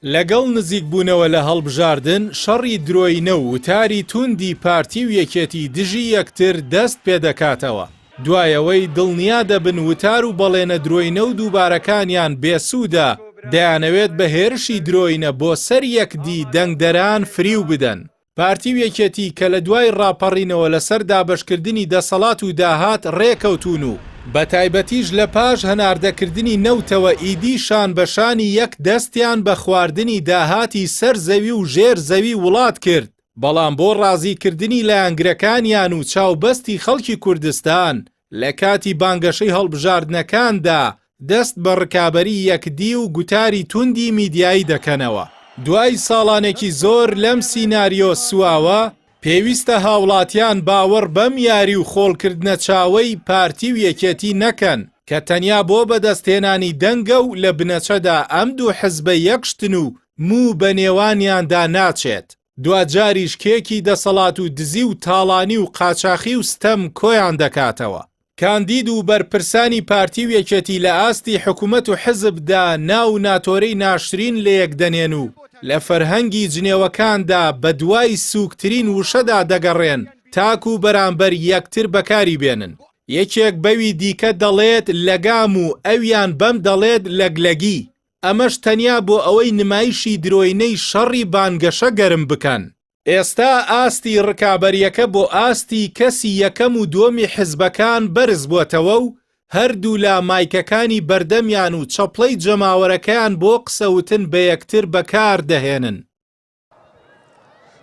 لەگەڵ نزیکبوونەوە لە هەڵبژاردن شەڕی درۆینە و وتاری توندی پارتی و یەکێتی دژی یەکتر دەست پێدەکاتەوە. دوایەوەی دڵنیا دەبن وتار و بەڵێنە درۆینە و دووبارەکانیان بێسوودە دەیانەوێت بە هێرشی درۆینە بۆ سەر یەکدی دەنگدەران فریو بدەن. پارتی و یەکێتی کە لە دوای ڕاپەڕینەوە لەسەر دابەشکردنی دەسەڵات و داهات ڕێکەوتون و بە تایبەتیش لە پاش هەناردەکردنی نەوتەوە ئیدی شان بەشانی یەک دەستیان بە خواردنی داهاتی سەر زەوی و ژێر زەوی وڵات کرد. بەڵام بۆ ڕازیکردنی لایەنگرەکانیان و چاوبەستی خەڵکی کوردستان لە کاتی بانگەشەی هەڵبژاردنەکاندا دەست بە ڕکابەری یەکدی و گوتاری توندی میدیایی دەکەنەوە. دوای ساڵانێکی زۆر لەم سیناریۆ سواوە پێویستە هاوڵاتیان باوەڕ بەم یاری و خۆڵکردنە چاوەی پارتی و یەکێتی نەکەن کە تەنیا بۆ بەدەستهێنانی دەنگە و لە بنەچەدا ئەم دوو حزبە یەکشتن و موو بە نێوانیاندا ناچێت. دوجاریش کێکی دەسەڵات و دزی و تاڵانی و قاچاخی و ستەم کۆیان دەکاتەوە. کاندید و بەرپرسانی پارتی و یەکێتی لە ئاستی حکوومەت و حزبدا ناو ناتۆرەی ناشرین لە یەکدەنێن و لە فەرهەنگی جنێوەکاندا بە دوای سووکترین وشەدا دەگەڕێن تاکو و بەرامبەر یەکتر بەکاری بێنن. یەکێک بەوی دیکە دەڵێت لەگام و ئەویان بەم دەڵێت لەگلەگی. ئەمەش تەنیا بۆ ئەوەی نمایشی درۆینەی شەڕی بانگەشە گەرم بکەن. ئێستا ئاستی ڕکابەریەکە بۆ ئاستی کەسی یەکەم و دووەمی حزبەکان بەرز بووەتەوە و هەردوو لا مایکەکانی بەردەمیان و چەپڵەی جەماوەرەکەیان بۆ قسەوتن بە یەکتر بەکار دەهێنن.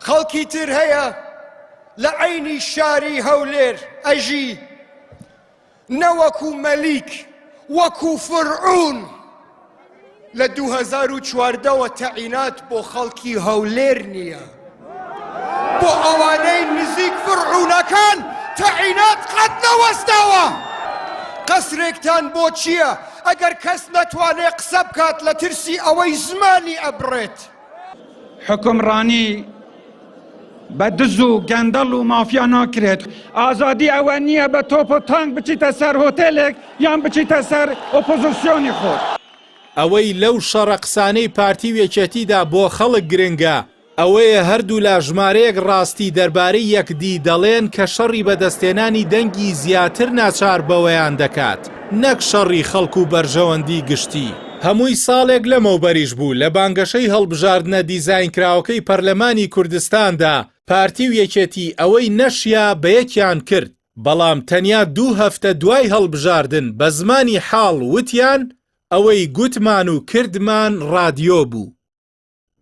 خەڵکی تر هەیە لە عەینی شاری هەولێر ئەژی نەوەکو مەلیک وەکو فڕعون لە 2014ەوە تەعینات بۆ خەڵکی هەولێر نییە. بۆ ئەوانەی نزیک فڕعونەکان تەعینات قەت نەوەستاوە. قەسرێکتان بۆ چییە؟ ئەگەر کەس نەتوانێت قسە بکات لە ترسی ئەوەی زمانی ئەبڕێت. حکمڕانی بە دز و گەندەڵ و مافیا ناکرێت. ئازادی ئەوە نییە بە تۆپ و تانک بچیتە سەر هۆتێلێک یان بچیتە سەر ئۆپۆزیسیۆنی خۆت. ئەوەی لەو شەڕە قسانەی پارتی و یەکێتیدا بۆ خەڵک گرنگە ئەوەیە هەردوو لا ژمارەیەک ڕاستی دەربارەی یەکدی دەڵێن کە شەڕی بەدەستێنانی دەنگی زیاتر ناچار بەوەیان دەکات نەک شەڕی خەڵک و بەرژەوەندی گشتی. هەمووی ساڵێک لەمەوبەریش بوو لە بانگەشەی هەڵبژاردنە دیزاینکراوەکەی پەرلەمانی کوردستاندا پارتی و یەکێتی ئەوەی نەشیا بە یەکیان کرد. بەڵام تەنیا 2 هەفتە دوای هەڵبژاردن بە زمانی حاڵ وتیان ئەوەی گوتمان و کردمان ڕادیۆ بوو.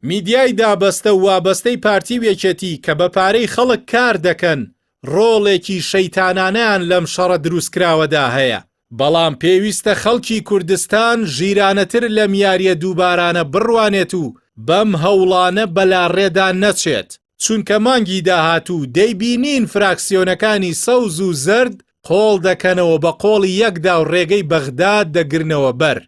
میدیای دابەستە و وابەستەی پارتی و یەکێتی کە بە پارەی خەڵک کار دەکەن ڕۆڵێکی شەیتانانەیان لەم شەڕە دروستکراوەدا هەیە. بەڵام پێویستە خەڵکی کوردستان ژیرانەتر لە میاریە دووبارانە بڕوانێت و بەم هەوڵانە بەلاڕێدا نەچێت. چونکە مانگی داهاتوو دەیبینین فراکسیۆنەکانی سەوز و زرد قۆڵ دەکەنەوە بە قۆڵی یەکدا و ڕێگەی بەغداد دەگرنەوە بەر.